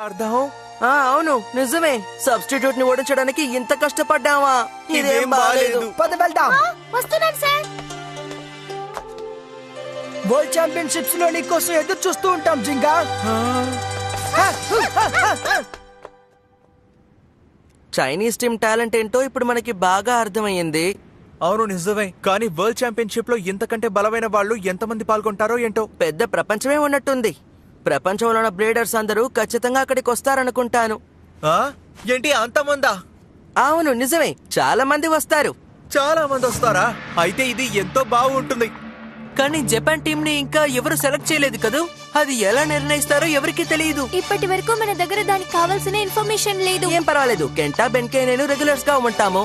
అర్థం అవును నిజమే. సబ్స్టిట్యూట్ ని ఓడించడానికి ఇంత కష్టపడ్డావా? ఇదేం బాలేదు. పద వెళ్దాం. వస్తున్నాను సార్. వరల్డ్ ఛాంపియన్షిప్స్ లో నీకోసం ఎదురు చూస్తూ ఉంటాం జింగా. చైనీస్ టీం టాలెంట్ ఏంటో ఇప్పుడు మనకి బాగా అర్థమయ్యింది. అవును నిజమే, కానీ వరల్డ్ ఛాంపియన్షిప్ లో ఇంతకంటే బలమైన వాళ్ళు ఎంతమంది పాల్గొంటారో ఏంటో. పెద్ద ప్రపంచమే ఉన్నట్టుంది. ప్రపంచంలో ఉన్న బ్లేడర్స్ అందరూ ఖచ్చితంగా అక్కడికి వస్తారనుకుంటాను. ఏంటి అంతమందా? అవును నిజమే, చాలా మంది వస్తారు. చాలా మంది వస్తారా? అయితే ఇది ఎంతో బాగుంటుంది. కానీ జపాన్ టీం ని ఇంకా ఎవరు సెలెక్ట్ చేయలేదు కదూ. అది ఎలా నిర్ణయిస్తారో ఎవరికి తెలియదు. ఇప్పటి వరకు మన దగ్గర దానికి కావాల్సిన ఇన్ఫర్మేషన్ లేదు. ఏం పర్వాలేదు, కెంటా బెన్కే నేను రెగ్యులర్స్ గా ఉంటాము.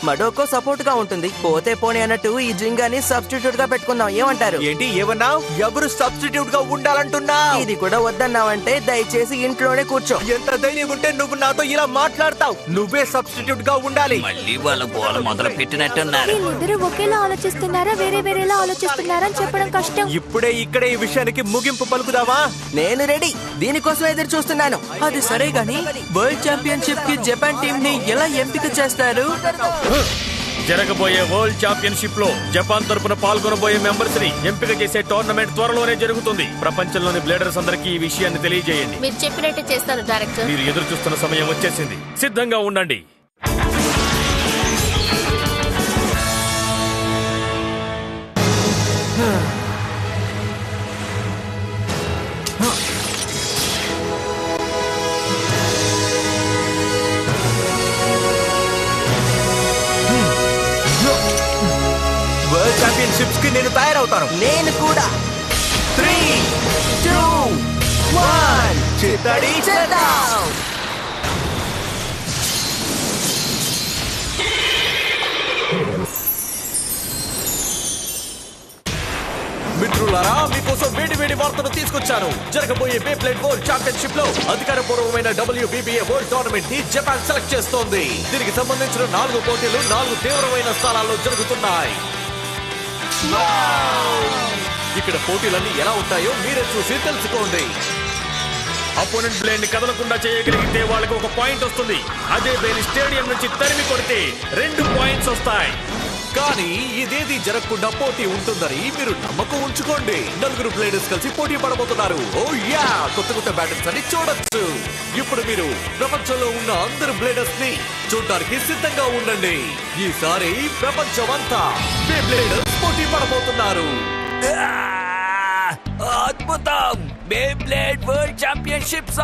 మడోకో సపోర్ట్ గా ఉంటుంది. పోతే పోనీ అన్నట్టు ఈ జింగాని సబ్స్టిట్యూట్ గా పెట్టుకుందాం. ఏమంటారు? ఏంటి ఏమన్నావు? ఎవరు సబ్స్టిట్యూట్ గా ఉండాలంటున్నా? ఇది కూడా వద్దన్నావంటే దయచేసి ఇంట్లోనే కూర్చో. ఎంత ధైర్యం ఉంటే నువ్వు నాతో ఇలా మాట్లాడతావు? నువ్వే సబ్స్టిట్యూట్ గా ఉండాలి. మళ్ళీ వాళ్ళ గోల మొదలు పెట్టినట్టున్నారు. వీళ్ళిద్దరూ ఒకేలా ఆలోచిస్తున్నారా వేరే వేరేలా ఆలోచిస్తున్నారా అని చెప్పడం కష్టం. ఇప్పుడే ఇక్కడే ఈ విషయానికి ముగింపు పలుకుదామా? నేను రెడీ. దీనికోసం ఎదురు చూస్తున్నాను. అది సరే గాని వరల్డ్ ఛాంపియన్షిప్ కి జపాన్ టీం ని ఎలా ఎంపిక చేస్తారు? జరగబోయే వరల్డ్ ఛాంపియన్షిప్ లో జపాన్ తరపున పాల్గొనబోయే మెంబర్స్ ని ఎంపిక చేసే టోర్నమెంట్ త్వరలోనే జరుగుతుంది. ప్రపంచంలోని బ్లేడర్స్ అందరికీ ఈ విషయాన్ని తెలియజేయండి. మీరు చెప్పినట్టు చేస్తాను డైరెక్టర్. మీరు ఎదురు చూస్తున్న సమయం వచ్చేసింది. సిద్ధంగా ఉండండి. వరల్డ్ ఛాంపియన్షిప్స్ కి నేను తయారవుతాను. నేను కూడా. 3, 2, 1 చిత్తడి చేద్దాం. మిత్రులారా, మీకోసం వేడి వేడి వార్తను తీసుకొచ్చాను. జరగబోయే బేబ్లేడ్ వరల్డ్ ఛాంపియన్షిప్ లో అధికారపూర్వమైన WBBA వరల్డ్ టోర్నమెంట్ ని జపాన్ సెలెక్ట్ చేస్తోంది. దీనికి సంబంధించిన 4 పోటీలు 4 తీవ్రమైన స్థలాల్లో జరుగుతున్నాయి. ఇక్కడ పోటీలన్నీ ఎలా ఉంటాయో మీరే చూసి తెలుసుకోండి. అపోనెంట్ బ్లేడ్ ని కదలకుండా చేయగలిగితే వాళ్ళకి 1 పాయింట్ వస్తుంది. అదే బ్లేడ్ స్టేడియం నుంచి తరిమి కొడితే 2 పాయింట్స్ వస్తాయి. కానీ ఇదేది జరగకుండా పోటీ ఉంటుందని మీరు నమ్మకం ఉంచుకోండి. 4 ప్లేయర్స్ కలిసి పోటీ పడబోతున్నారు. ఓ యా, కొత్త కొత్త బ్యాటిల్స్ అని చూడొచ్చు. ఇప్పుడు మీరు ప్రపంచంలో ఉన్న అందరు బ్లేడర్స్ ని చూడడానికి సిద్ధంగా ఉండండి. ఈసారి ప్రపంచమంతా బ్లేడర్స్ పోటీ పడబోతున్నారు. అద్భుతం! బేబ్లేడ్ వరల్డ్ ఛాంపియన్షిప్స్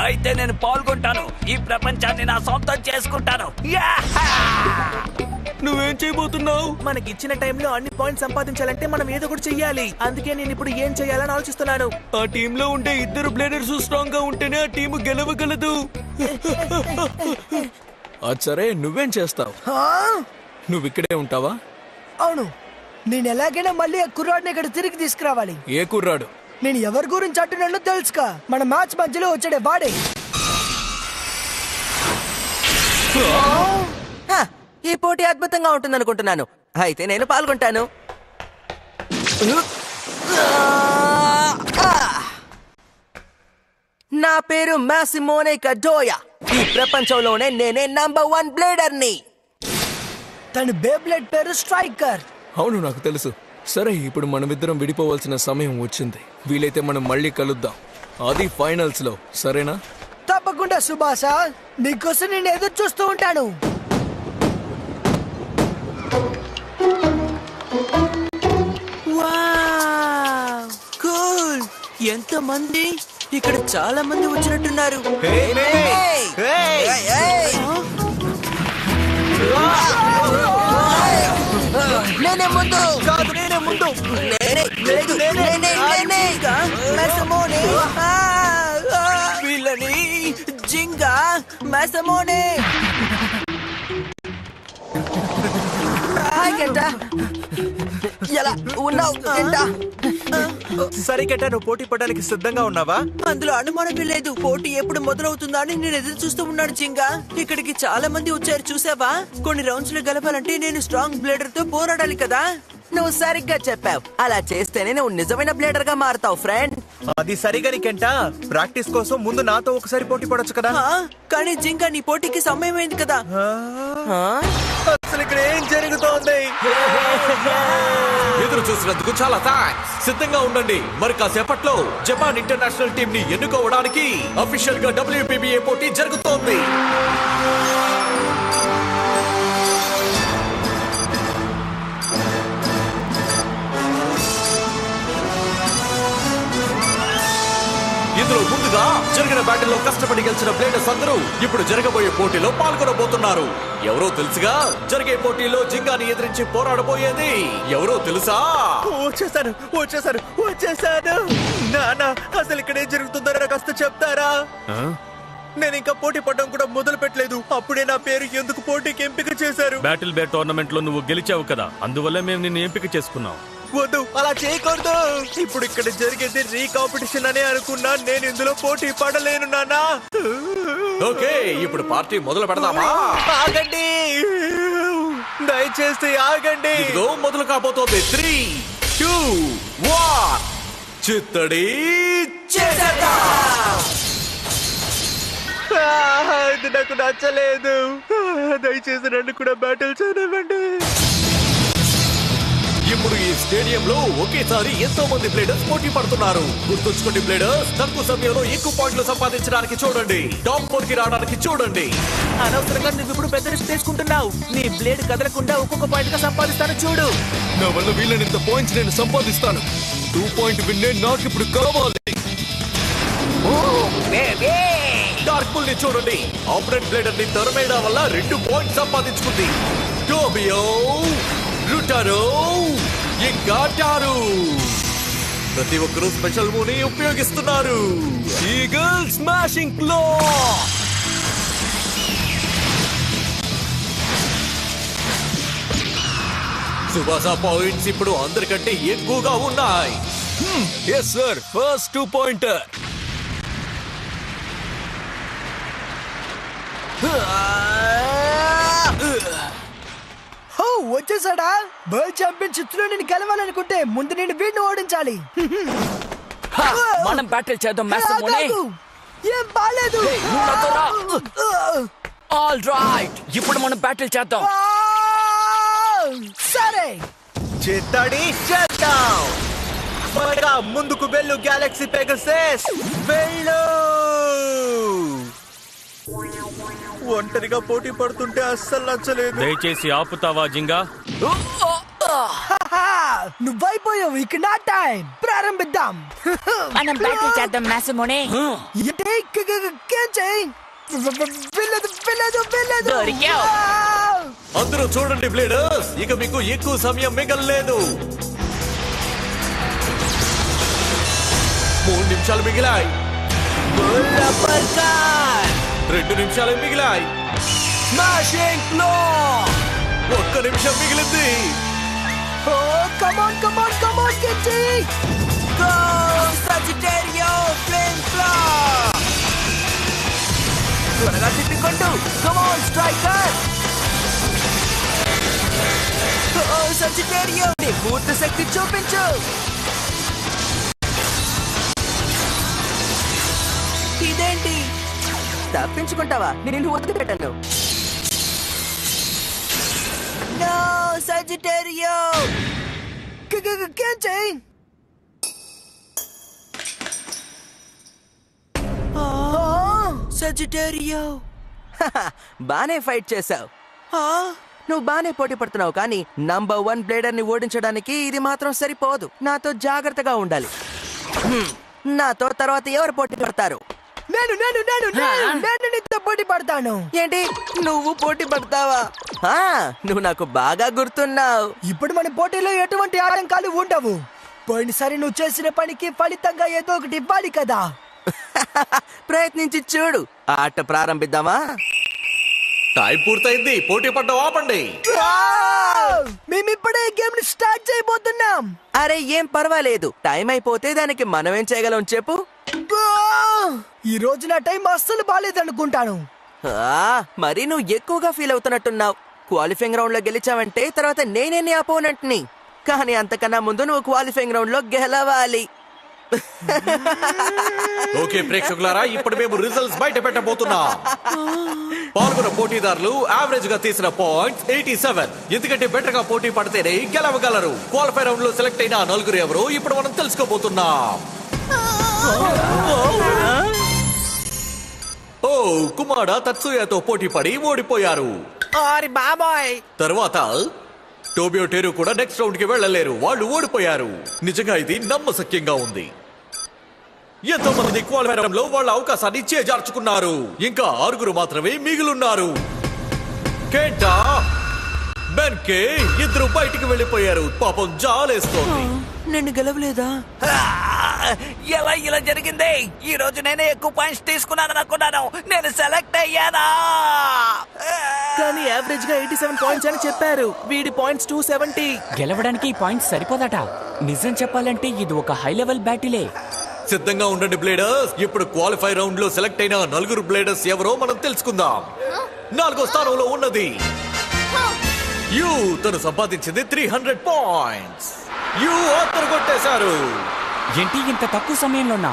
అయితే నేను పాల్గొంటాను. ఈ ప్రపంచాన్ని నా సొంతం చేసుకుంటాను. నువ్వేం చేయబోతున్నావు? మనకిచ్చిన టైంలో అన్ని పాయింట్స్ సంపాదించాలంటే మనం ఏదో ఒకటి చెయ్యాలి. అందుకే నేను ఇప్పుడు ఏం చేయాలని ఆలోచిస్తున్నాను. ఆ టీంలో ఉండే 2 బ్లేడర్స్ స్ట్రాంగ్ గా ఉంటేనే ఆ టీం గెలవగలదు. సరే, నువ్వేం చేస్తావు? నువ్వు ఇక్కడే ఉంటావా? అవును, నేను ఎలాగైనా మళ్ళీ ఆ కుర్రాడిని ఇక్కడ తిరిగి తీసుకురావాలి. ఏ కుర్రాడు? నేను ఎవరి గురించి అంటున్నానో తెలుసుకా. మన మ్యాచ్ మధ్యలో వచ్చాడే వాడే. ఈ పోటీ అద్భుతంగా ఉంటుంది అనుకుంటున్నాను. అయితే నేను పాల్గొంటాను. నా పేరు మాసిమోనే కడోయా. ఈ ప్రపంచంలోనే నేనే నంబర్ 1 బ్లేడర్ ని. తన బేబ్లేడ్ పేరు స్ట్రైకర్. అవును, నాకు తెలుసు. సరే, ఇప్పుడు మనమిద్దరం విడిపోవాల్సిన సమయం వచ్చింది. వీలైతే మనం మళ్ళీ కలుద్దాం. అది ఫైనల్స్ లో, సరేనా? తప్పకుండా సుభాష, నీకోసం నేను ఎదురు చూస్తూ ఉంటాను. కూల్! ఎంత మంది! ఇక్కడ చాలా మంది వచ్చినట్టున్నారు. నేనే ముందు. కాదు, నేనే ముందు. వీళ్ళని జింగా మాసమోనే. ఎలా ఉన్నావు? సరే కెట్టా, నువ్వు పోటీ పడడానికి సిద్ధంగా ఉన్నావా? అందులో అనుమానమే లేదు. పోటీ ఎప్పుడు మొదలవుతుందా అని నేను ఎదురు చూస్తూ ఉన్నాను జింగా. ఇక్కడికి చాలా మంది వచ్చారు, చూసావా? కొన్ని రౌండ్స్ లో గెలవాలంటే నేను స్ట్రాంగ్ బ్లేడర్ తో పోరాడాలి కదా. నువ్వు సరిగ్గా చెప్పావు. అలా చేస్తేనే నువ్వు నిజమైన బ్లేడర్ గా మారుతావు ఫ్రెండ్. అది సరిగని కెంటా ప్రాక్టీస్ కోసం ముందు నాతో ఒకసారి పోటీ పడొచ్చు కదా. కానీ జింక నీ పోటీకి సమయం అయింది కదా. అసలు ఇక్కడ ఏం జరుగుతోంది? ఎదురు చూసినందుకు చాలా థాంక్స్. సిద్ధంగా ఉండండి, మరి కాసేపట్లో జపాన్ ఇంటర్నేషనల్ టీం ని ఎన్నుకోవడానికి అఫీషియల్ గా WPBA పోటీ జరుగుతోంది. ఇందులో ముందుగా జరిగిన బ్యాటిల్లో కష్టపడి గెలిచిన ప్లేయర్స్ అందరూ ఇప్పుడు జరగబోయే పోటీలో పాల్గొనబోతున్నారు. ఎవరో తెలుసుగా? జరిగే పోటీలో జింగాని ఎదిరించి పోరాడబోయేది ఎవరో తెలుసా? వచ్చేసాను. నానా, అసలు ఇక్కడ ఏం జరుగుతుందో కాస్త చెప్తారా? నేను ఇంకా పోటీ పడడం కూడా మొదలు పెట్టలేదు, అప్పుడే నా పేరు ఎందుకు పోటీకి ఎంపిక చేశారు? బ్యాటిల్ బే టోర్నమెంట్ లో నువ్వు గెలిచావు కదా, అందువల్ల మేము నిన్ను ఎంపిక చేసుకున్నాం. వద్దు, అలా చేయకూడదు. ఇప్పుడు ఇక్కడ జరిగేది రీ కాంపిటీషన్ అనే అనుకున్నా, నేను ఇందులో పోటీ పడలేను నాన్నా. ఓకే, ఇప్పుడు పార్టీ మొదలు పెడదామా? ఆగండి, దయచేసి ఆగండి. ఇదిగో మొదలు కాబోతోంది. 3, 2, 1 చిత్తడి చేసేద్దాం. ఇది నాకు నచ్చలేదు. దయచేసి నన్ను కూడా బ్యాటిల్ చేయనివ్వండి. ఇప్పుడు ఈ స్టేడియంలో ఒకేసారి ఎంతో మంది ప్లేయర్స్ పోటీ పడుతున్నారు. గుర్తుంచుకోండి ప్లేయర్స్, తక్కువ సమయంలో ఎక్కువ పాయింట్లు సంపాదించడానికి చూడండి, టాప్ 4 కి రావడానికి చూడండి. అనవసరంగా నువ్వు ఇప్పుడు పెద్ద రిస్క్ తీసుకుంటున్నావు. నీ బ్లేడ్ కదలకుండా ఒక్కొక్క పాయింట్ గా సంపాదిస్తాను చూడు. నా వల్ల వీళ్ళనింత పాయింట్స్ నేను సంపాదిస్తాను. 2 పాయింట్ విన్నే నాకు ఇప్పుడు కావాలి. డార్క్ బుల్ ని చూడండి, ఆపరెంట్ బ్లేడర్ ని తరమేయడం వల్ల 2 పాయింట్స్ సంపాదించుకుంది. టోబియో, రుటారో, ఇంకా టారు ప్రతి ఒక్కరూ స్పెషల్ మూవ్ ని ఉపయోగిస్తున్నారు. Eagle smashing claw. సుభాష పాయింట్స్ ఇప్పుడు అందరికంటే ఎక్కువగా ఉన్నాయి. Yes sir, first 2 pointer. వచ్చేసాడా? వరల్డ్ ఛాంపియన్షిప్స్ లో నేను గెలవాలనుకుంటే ముందు నేను వీడిని ఓడించాలి. మనం బ్యాటిల్ చేద్దాం మ్యాసిమోనే. ఏం బాలేదు. ఆల్ రైట్, ఇప్పుడు మనం బ్యాటిల్ చేద్దాం. సరే, చిత్తడి చేద్దాం. త్వరగా ముందుకు వెళ్ళు గ్యాలక్సీ పెగసస్, వెళ్ళు. ఒంటరిగా పోటీ పడుతుంటే అస్సలు నచ్చలేదు. దయచేసి ఆపుతావా జింగా? నువ్వైపోయావు, ఇక నా టైం. ప్రారంభిద్దాం. మనం బ్యాటిల్ చేద్దాం మ్యాసిమోనే. దొరికావు. అందరూ చూడండి ప్లేయర్స్, ఇక మీకు ఎక్కువ సమయం మిగలలేదు. 3 నిమిషాలు మిగిలాయి. 2 నిమిషాలు మిగిలాయి. 1 నిమిషం మిగిలింది. త్వరగా తిప్పికొట్టు. Come on striker. సజిటేరియో, నీ పూర్తి శక్తి చూపించు. ఇదేంటి? తప్పించుకుంటావా? నేను వదిలిపెట్టాను. నో సజిటేరియో. సజిటేరియో, బానే ఫైట్ చేసావు. నువ్వు బానే పోటీ పడుతున్నావు, కానీ నంబర్ 1 బ్లేడర్ ని ఓడించడానికి ఇది మాత్రం సరిపోదు. నాతో జాగ్రత్తగా ఉండాలి. నాతో తర్వాత ఎవరు పోటీ పడతారు? నేను నీతో పోటీ పడతాను. ఏంటి, నువ్వు పోటీ పడతావా? నువ్వు నాకు బాగా గుర్తున్నావు. ఇప్పుడు మన పోటీలో ఎటువంటి ఆటంకాలు ఉండవు. పోయినసారి నువ్వు చేసిన పనికి ఫలితంగా ఏదో ఒకటి ఇవ్వాలి కదా. ప్రయత్నించి చూడు. ఆట ప్రారంభిద్దామా? టైం పూర్తయింది, పోటీ పడ్డం ఆపండి. మేమిప్పుడే గేమ్ ని స్టార్ట్ చేయబోతున్నాం. అరే ఏం పర్వాలేదు, టైం అయిపోతే దానికి మనం ఏం చేయగలం చెప్పు. ఈ రోజు నా టైం అస్సలు బాలేదనుకుంటాను. మరి నువ్వు ఎక్కువగా ఫీల్ అవుతున్నట్టున్నావు. క్వాలిఫైయింగ్ రౌండ్ లో గెలిచావంటే తర్వాత నేనే నీ అపోనెంట్ ని. కానీ అంతకన్నా ముందు నువ్వు క్వాలిఫైయింగ్ రౌండ్ లో గెలవాలి. ఓకే ప్రేక్షకులారా, ఇప్పుడు మేము రిజల్ట్స్ బయట పెట్టబోతున్నాం. పాల్గొన్న పోటీదారులు యావరేజ్ గా తీసిన పాయింట్స్ 87. ఎందుకంటే బెటర్ గా పోటీ పడితేనే గెలవగలరు. క్వాలిఫై రౌండ్ లో సెలెక్ట్ అయిన నలుగురు ఎవరు ఇప్పుడు మనం తెలుసుకోబోతున్నాం. ఓ కుమారా తత్సుయాతో పోటీ పడి ఓడిపోయారు. తర్వాత టోబియో టేరు కూడా నెక్స్ట్ రౌండ్ కి వెళ్ళలేరు. వాళ్ళు ఓడిపోయారు. నిజంగా ఇది నమ్మశక్యంగా ఉంది. ఎంతో మంది క్వాలిఫై రౌండ్ లో వాళ్ళ అవకాశాన్ని చేజార్చుకున్నారు. ఇంకా 6 మాత్రమే మిగిలిన్నారు. కేంటా బెన్కే ఇద్దరు బయటికి వెళ్ళిపోయారు. పాపం జాలేస్తోంది. నేను గెలవలేదా? ఎలా ఇలా జరిగింది? ఈ రోజు నేనే ఎక్కువ పాయింట్స్ తీసుకున్నాను అనుకున్నాను. నేను సెలెక్ట్ అయ్యానా? కానీ యావరేజ్ గా 87 పాయింట్స్ అని చెప్పారు. వీడి పాయింట్స్ 270. గెలవడానికి ఈ పాయింట్స్ సరిపోదట. నిజం చెప్పాలంటే ఇది ఒక హై లెవెల్ బ్యాటిలే. సిద్ధంగా ఉండండి బ్లేడర్స్. ఇప్పుడు క్వాలిఫై రౌండ్ లో సెలెక్ట్ అయిన 4 బ్లేడర్స్ ఎవరో మనం తెలుసుకుందాం. 4వ స్థానంలో ఉన్నది యూ. తను సంపాదించింది 300 పాయింట్స్. యూ ఆత్మరు కొట్టేశారు. ఏంటి ఇంత తక్కువ సమయంలోనా?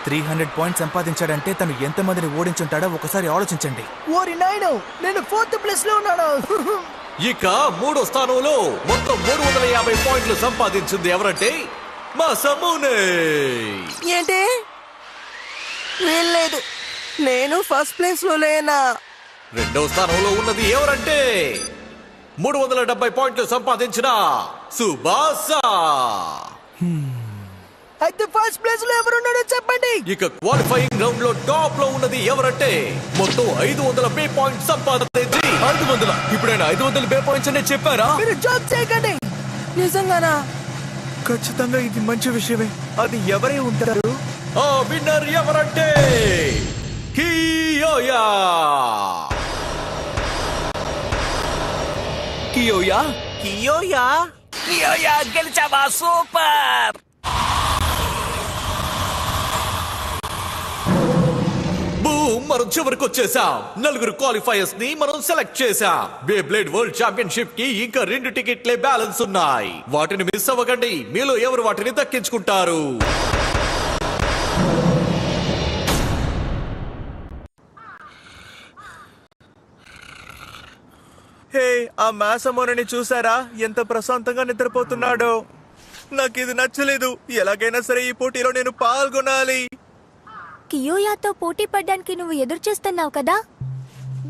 300 పాయింట్స్ సంపాదించాడంటే తను ఎంతమందిని ఓడించుంటాడో ఒకసారి ఆలోచించండి. ఓరి నాయనో, నేను 4th ప్లేస్ లో ఉన్నాను. ఇక 3వ స్థానంలో మొత్తం 350 పాయింట్లు సంపాదించింది ఎవరంటే మా సమూనే. ఏంటి? వీల్లేదు, నేను ఫస్ట్ ప్లేస్ లో లేనా? 2వ స్థానంలో ఉన్నది ఎవరంటే 370 పాయింట్లు సంపాదించిన సుబాసా. అయితే ఫస్ట్ ప్లేస్ లో ఎవరున్నాడో చెప్పండి. ఇక క్వాలిఫైయింగ్ రౌండ్ లో టాప్ లో ఉన్నది ఎవరంటే మొత్తం 500 బే పాయింట్స్ సంపాదించి 500. ఇప్పుడైనా 500 బే పాయింట్స్ అనే చెప్పారా? మీరు జోక్ చేయకండి. నిజంగానా? ఖచ్చితంగా ఇది మంచి విషయమే. అది ఎవరై ఉంటారు? ఆ విన్నర్ ఎవరంటే కియోయా. కియోయా కియోయా గెలిచావా? సూపర్. మనం చివరికి వచ్చేసాం. 4 క్వాలిఫైయర్స్ ని మనం సెలెక్ట్ చేసాం. బే బ్లేడ్ వరల్డ్ ఛాంపియన్షిప్ కి ఇంకా 2 టికెట్లే బ్యాలెన్స్ ఉన్నాయి. వాటిని మిస్ అవ్వకండి. మీలో ఎవరు వాటిని దక్కించుకుంటారు? హే, ఆ మాసమోనని చూసారా? ఎంత ప్రశాంతంగా నిద్రపోతున్నాడో. నాకు ఇది నచ్చలేదు. ఎలాగైనా సరే ఈ పోటీలో నేను పాల్గొనాలి. కియోయాతో పోటీ పడ్డానికి నువ్వు ఎదురు చూస్తున్నావు కదా?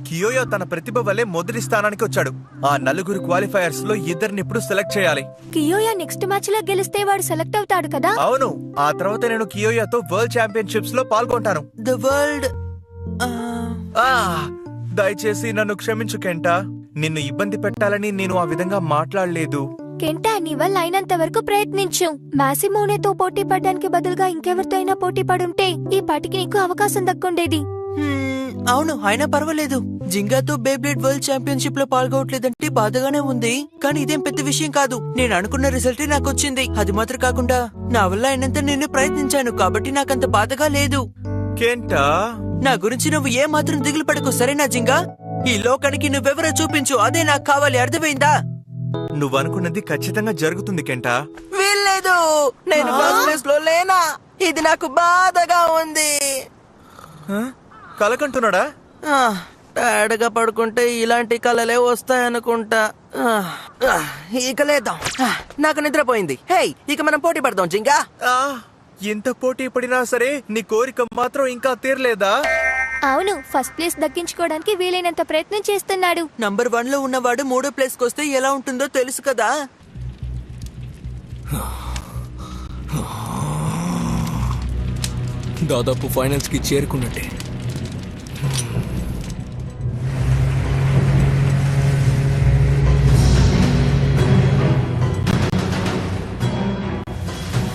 కియోయా తన ప్రతిభ వల్లే మొదటి స్థానానికి వచ్చాడు. ఆ 4 క్వాలిఫైయర్స్ లో 2 ఇప్పుడు సెలెక్ట్ చేయాలి. కియోయా నెక్స్ట్ మ్యాచ్ లో గెలిస్తే వాడు సెలెక్ట్ అవుతాడు కదా? అవును. ఆ తర్వాత నేను కియోయాతో వరల్డ్ ఛాంపియన్షిప్స్ లో పాల్గొంటాను. The world. దయచేసి నన్ను క్షమించు కెంటా. నిన్ను ఇబ్బంది పెట్టాలని నేను ఆ విధంగా మాట్లాడలేదు. కెంటా, నీ వల్ల అయినంత వరకు ప్రయత్నించు. మాసిమోనేతో పోటీ పడడానికి బదులుగా ఇంకెవరితో అయినా పోటీ పడుంటే ఈ పాటికి నీకు అవకాశం దక్కుండేది. అవును, అయినా పర్వాలేదు. జింగాతో బేబ్లేడ్ వరల్డ్ ఛాంపియన్షిప్ లో పాల్గొవట్లేదంటే బాధగానే ఉంది. కానీ ఇదేం పెద్ద విషయం కాదు. నేను అనుకున్న రిజల్టే నాకు వచ్చింది. అది మాత్రం కాకుండా నా వల్ల అయినంత నేను ప్రయత్నించాను కాబట్టి నాకంత బాధగా లేదు. కెంటా, నా గురించి నువ్వు ఏ మాత్రం దిగులు పడకు, సరేనా జింగా? ఈ లోకానికి నువ్వెవరో చూపించు, అదే నాకు కావాలి. అర్థమైందా? నువ్వు అనుకున్నది ఖచ్చితంగా జరుగుతుంది కెంటా. వీల్లేదు, నేను ఫస్ట్ ప్లేస్ లో లేనా? ఇది నాకు బాధగా ఉంది. కలకంటున్నాడా? టైర్డ్గా పడుకుంటే ఇలాంటి కలలే వస్తాయనుకుంటా. ఇక లేద్దాం, నాకు నిద్రపోయింది. హే, ఇక మనం పోటీ పడదాం జింగా. ఎంత పోటీ పడినా సరే నీ కోరిక మాత్రం ఇంకా తీరలేదా? అవును, ఫస్ట్ ప్లేస్ దక్కించుకోవడానికి వీలైనంత ప్రయత్నం చేస్తున్నాడు. నంబర్ 1 లో ఉన్నవాడు 3వ ప్లేస్ కొస్తే ఎలా ఉంటుందో తెలుసు కదా. దాదాపు ఫైనల్స్ కి చేరుకున్నట్టే.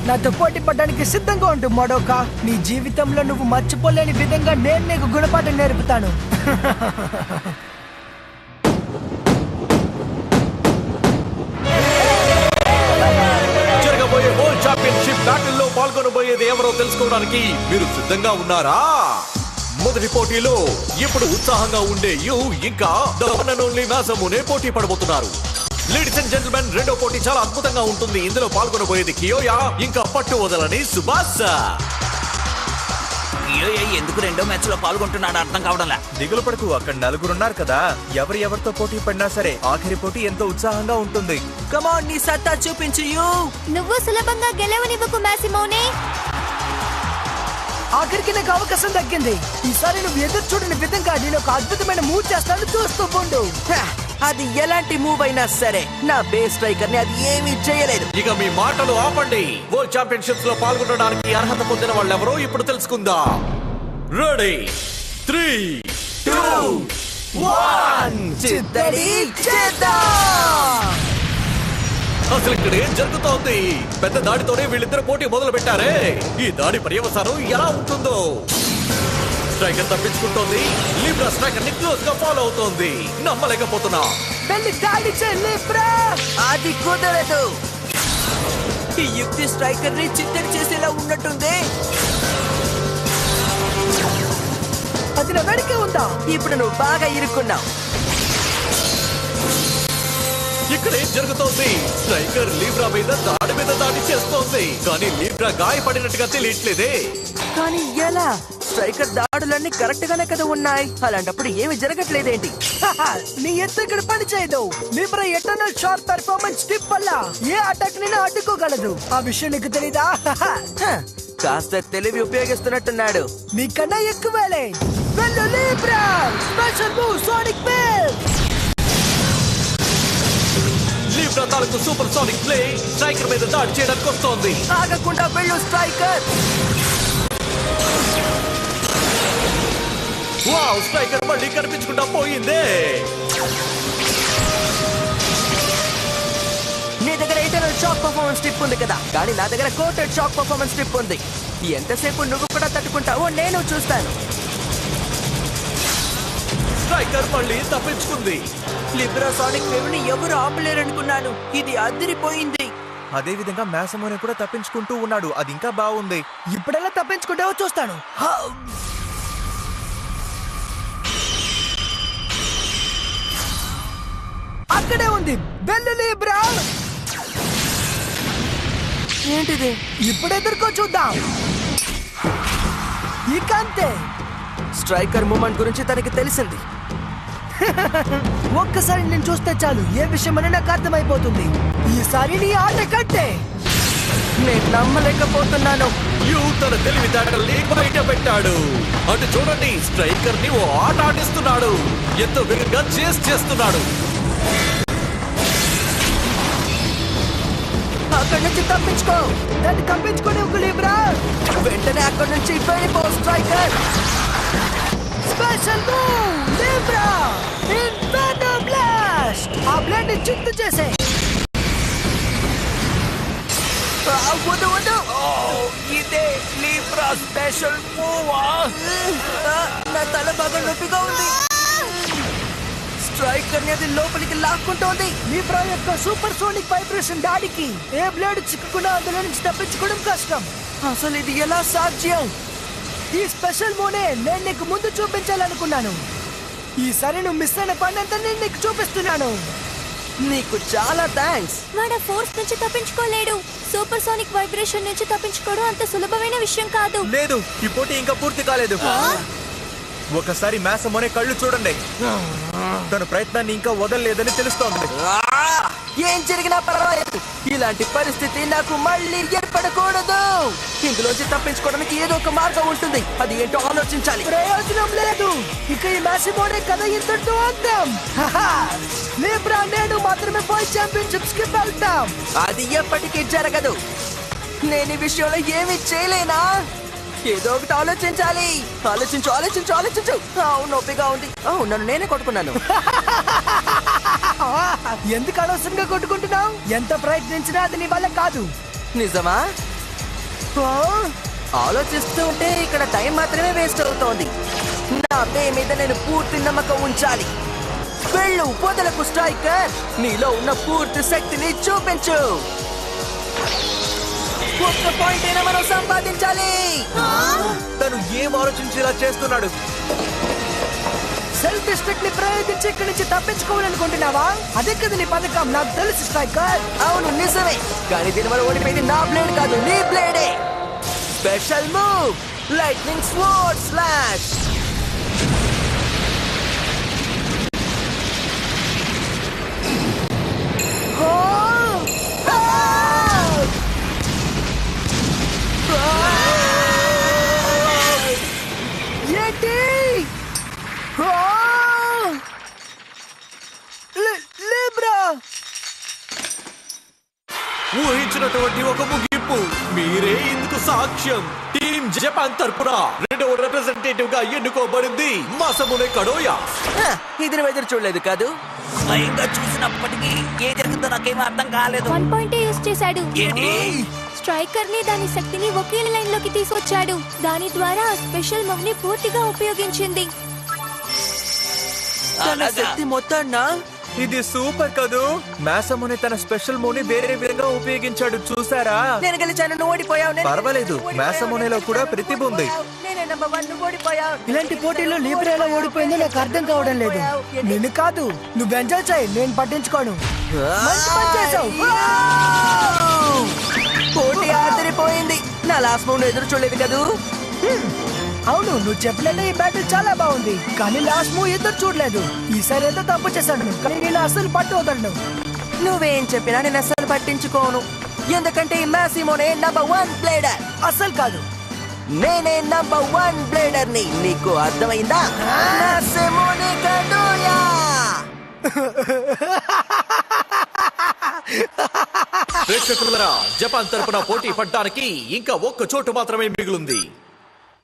నాతో పోటీ పడడానికి సిద్ధంగా ఉండు మడోకా. నీ జీవితంలో నువ్వు మర్చిపోలేని విధంగా నేను నీకు గుణపాఠం నేర్పుతాను. జరగబోయే వరల్డ్ ఛాంపియన్షిప్ బ్యాటిల్లో పాల్గొనబోయేది ఎవరో తెలుసుకోవడానికి మీరు సిద్ధంగా ఉన్నారా? మొదటి పోటీలో ఇప్పుడు ఉత్సాహంగా ఉండే యు ఇంకా ద వన్ అండ్ ఓన్లీ మాసమునే పోటీ పడబోతున్నారు. లేడీస్ అండ్ జెంటిల్మెన్, రెండో పోటీ చాలా అద్భుతంగా ఉంటుంది. ఇందులో పాల్గొనబోయేది కియోయా, ఇంకా పట్టు వదలని సుభాష్. ఎందుకు రెండో మ్యాచ్ లో పాల్గొంటున్నాడు అర్థం కావడంలా. దిగులు పడకు, అక్కడ నలుగురున్నారు కదా. ఎవరితో పోటీ పడినా సరే ఆఖరి పోటీ ఎంతో ఉత్సాహంగా ఉంటుంది. కమాన్, నీ సత్తా చూపించు. నువ్వు సులభంగా గెలవనివ్వకు మ్యాసిమోనే. ఆఖరికి నాకు అవకాశం దక్కింది. ఈసారి నువ్వు ఎదురు చూడని విధంగా నేను ఒక అద్భుతమైన మూవ్ చేస్తాను, చూస్తూ ఉండు. అది ఎలాంటి మూవ్ అయినా సరే నా బేస్ స్ట్రైకర్ ని అది ఏమీ చేయలేదు. ఇక మీ మాటలు ఆపండి. వరల్డ్ ఛాంపియన్షిప్స్ లో పాల్గొనడానికి అర్హత పొందిన వాళ్ళు ఎవరో ఇప్పుడు తెలుసుకుందాం. రెడీ 3, 2, 1 చిత్తడి చేద్దాం. అసలు ఇక్కడ ఏం జరుగుతోంది? పెద్ద దాడితోనే వీళ్ళిద్దరు పోటీ మొదలు పెట్టారే. ఈ దాడి పర్యవసానం ఎలా ఉంటుందో. స్ట్రైకర్ తప్పించుకుంటోంది. లిబ్రా స్ట్రైకర్ ని క్లోజ్ గా ఫాలో అవుతోంది. నమ్మలేకపోతున్నా. వెళ్ళి దాడి చెల్లిప్రా. అది కుదరదు. ఈ యుక్తి స్ట్రైకర్ ని చిత్తడి చేసేలా ఉన్నట్టుంది. అది నా వెనకే ఉందా? ఇప్పుడు నువ్వు బాగా ఇరుక్కున్నావు. ఇక్కడ ఏం జరుగుతోంది? స్ట్రైకర్ లీబ్రా మీద దాడి చేస్తోంది. కానీ లీబ్రా గాయపడినట్టుగా తెలియట్లేదే. కానీ ఎలా? స్ట్రైకర్ దాడులన్నీ కరెక్ట్ గానే కదా ఉన్నాయి. అలాంటప్పుడు ఏమి జరగట్లేదేంటి? నీ ఎత్తు ఇక్కడ పని చేయదు. Libra eternal sharp performance tip వల్ల ఏ అటాక్ ని అడ్డుకోగలదు. ఆ విషయం నీకు తెలీదా? కాస్త తెలివి ఉపయోగిస్తున్నట్టున్నాడు. నీకన్నా ఎక్కువేలే. వెళ్ళు Libra. Special move sonic wave. Libra తాలూకు సూపర్ సోనిక్ ప్లే స్ట్రైకర్ మీద దాడి చేయడానికి వస్తోంది. ఆగకుండా వెళ్ళు స్ట్రైకర్. వావ్, స్ట్రైకర్ మళ్ళీ కనిపించకుండా పోయిందే. నీ దగ్గర ఇంటర్నల్ షాక్ పర్ఫార్మెన్స్ టిప్ ఉంది కదా, కానీ నా దగ్గర కోటెడ్ షాక్ పర్ఫార్మెన్స్ టిప్ ఉంది. ఎంతసేపు నువ్వు కూడా తట్టుకుంటావో నేను చూస్తాను. స్ట్రైకర్ మళ్ళీ తప్పించుకుంది. లిబ్రా సానిక్ వేవ్ ని ఎవరు ఆపలేరనుకున్నాను. ఇది అదిరిపోయింది. అదే విధంగా మ్యాసమోనే కూడా తప్పించుకుంటూ ఉన్నాడు. అది ఇంకా బాగుంది. ఇప్పుడెలా తప్పించుకుంటావో చూస్తాను. అక్కడే ఉంది. వెళ్ళు లిబ్రా. ఏంటిది? ఇప్పుడు ఎదుర్కో చూద్దాం. ఇక అంతే. స్ట్రైకర్ మూమెంట్ గురించి తనకి తెలిసింది. ఒక్కసారి నేను చూస్తే చాలు, ఏ విషయమని నాకు అర్థమైపోతుంది. ఈసారి నీ ఆట కట్టే. నేను నమ్మలేకపోతున్నాను. యూ తన తెలివితేటల్ని బయట పెట్టాడు. అటు చూడండి, స్ట్రైకర్ ని ఓ ఆట ఆడిస్తున్నాడు. ఎంతో వేగంగా చేస్తున్నాడు. అక్కడి నుంచి తప్పించుకో. దాన్ని తప్పించుకొని ఒక లిబ్రా. వెంటనే అక్కడి నుంచి వెళ్ళిపో striker. Special move Libra. Inferno blast. ఆ బ్లేడ్ ని చిత్తు చేసే. వద్దు వద్దు. ఇదే లీబ్రా స్పెషల్ మూవా? నా తల బాగా నొప్పిగా ఉంది. స్ట్రైకర్ ని అది లోపలికి లాక్కుంటోంది. లిబ్రా యొక్క సూపర్ సోనిక్ వైబ్రేషన్ దాడికి ఏ బ్లేడ్ చిక్కుకున్నా అందులో నుంచి తప్పించుకోవడం కష్టం. అసలు ఇది ఎలా సాధ్యం? ఈ స్పెషల్ మూనే నేను నీకు ముందు చూపించాలనుకున్నాను. ఈసారి నువ్వు మిస్ అయిన పని అంతా నేను నీకు చూపిస్తున్నాను. నీకు చాలా థ్యాంక్స్. వాడు ఫోర్స్ నుంచి తప్పించుకోలేడు. సూపర్ సోనిక్ వైబ్రేషన్ నుంచి తప్పించుకోవడం అంత సులభమైన విషయం కాదు. లేదు, ఈ పోటీ ఇంకా పూర్తి కాలేదు. ఒకసారి మ్యాసమోనే కళ్ళు చూడండి. తన ప్రయత్నాన్ని ఇంకా వదలలేదని తెలుస్తోంది. ఏం జరిగినా పర్వాలేదు. ఇలాంటి పరిస్థితి నాకు మళ్ళీ ఏర్పడకూడదు. ఇందులోంచి తప్పించుకోవడానికి ఏదో ఒక మార్గం ఉంటుంది. అది ఏంటో ఆలోచించాలి. ప్రయోజనం లేదు. ఇక ఈ మ్యాసిమోనే కథ ఇంతటితో అంతం. లిబ్రా నేను మాత్రమే వరల్డ్ ఛాంపియన్షిప్స్ కి వెళ్తాం. అది ఎప్పటికీ జరగదు. నేను ఈ విషయంలో ఏమీ చేయలేనా? ఏదో ఒకటి ఆలోచించాలి. ఆలోచించు ఆలోచించు ఆలోచించు. నొప్పిగా ఉంది. నన్ను నేనే కొట్టుకున్నాను. ఎందుకు అనవసరంగా కొట్టుకుంటున్నావు? ఎంత ప్రయత్నించినా అది నీ వల్ల కాదు. నిజమా? ఆలోచిస్తూ ఉంటే ఇక్కడ టైం మాత్రమే వేస్ట్ అవుతోంది. నా పే మీద నేను పూర్తి నమ్మకం ఉంచాలి. వెళ్ళు, వదలకు స్ట్రైకర్. నీలో ఉన్న పూర్తి శక్తిని చూపించు. ఒక్క పాయింట్ అయినా మనం సంపాదించాలి. తను ఏం ఆలోచించేలా చేస్తున్నాడు? సెల్ డిస్ట్రిక్ట్ ని ప్రయోగించి ఇక్కడి నుంచి తప్పించుకోవాలనుకుంటున్నావా? అదే కదా నీ పథకం, నాకు తెలుసు స్ట్రైకర్. అవును నిజమే, కానీ దీనివల్ల ఓడిపోయింది నా బ్లేడ్ కాదు, నీ బ్లేడే. Special move, lightning sword slash. ఏంటి? లిబ్రా ఊహించినటువంటి ఒక ముగింపు. మీరే ఇందుకు సాక్ష్యం. టీమ్ జపాన్ తరపున రెండవ రిప్రజెంటేటివ్ గా ఎన్నుకోబడింది మాసమునే కడోయా. ఇది నువ్వు ఎదురు చూడలేదు కాదు? స్వయంగా చూసినప్పటికీ ఏ జరుగుతుందో నాకేమీ అర్థం కాలేదు. 1 పాయింట్ యూస్ చేశాడు. ఏంటి? స్ట్రైకర్ ని దాని శక్తిని ఒకే లైన్ లోకి తీసుకొచ్చాడు. దాని ద్వారా ఆ స్పెషల్ మూవ్ ని పూర్తిగా ఉపయోగించింది. తన శక్తి మొత్తాన్నా? ఇది సూపర్ కదూ. మాసముని తన స్పెషల్ మూవ్ ని వేరే విధంగా ఉపయోగించాడు, చూసారా? నేను గెలిచాను, నువ్వు ఓడిపోయావు. పర్వాలేదు, మాసమునిలో కూడా ప్రతిభ ఉంది. నేనే నంబర్ 1, నువ్వు ఓడిపోయావు. ఇలాంటి పోటీలో లిబ్రా ఎలా ఓడిపోయిందో నాకు అర్థం కావడం లేదు. నేను కాదు, నువ్వు ఎంజాయ్ చేయి, నేను పట్టించుకోను. మంచి పని చేసావు. పోటీ ఆదరిపోయింది. నా లాస్ట్ మూవ్ ఎదురు చూడలేదు కదూ? అవును, నువ్వు చెప్పినట్టే ఈ బ్యాటిల్ చాలా బాగుంది, కానీ లాస్ట్ మూవ్ ఎదురు చూడలేదు. ఈసారి ఏదో తప్పు చేశాను, కానీ నేను అసలు పట్టు వదలను. నువ్వేం చెప్పినా నేను అస్సలు పట్టించుకోను, ఎందుకంటే ఈ మాసిమోనే నంబర్ 1 బ్లేడర్. అస్సలు కాదు, నేనే నంబర్ 1 బ్లేడర్ ని. నీకు అర్థమైందా? మాసిమోనే కడోయా. ప్రేక్షకులరా, జపాన్ తరపున పోటీ పడ్డానికి ఇంకా ఒక్క చోటు మాత్రమే మిగిలింది.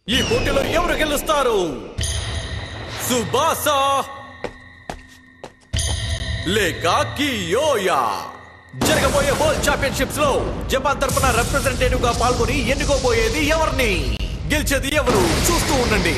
ఈ పోటీలో ఎవరు గెలుస్తారు? సుబాసా లేక కియోయా? జరగబోయే వరల్డ్ ఛాంపియన్షిప్స్ లో జపాన్ తరపున రిప్రజెంటేటివ్ గా పాల్గొని ఎన్నుకోబోయేది ఎవరిని? గెలిచేది ఎవరు? చూస్తూ ఉండండి.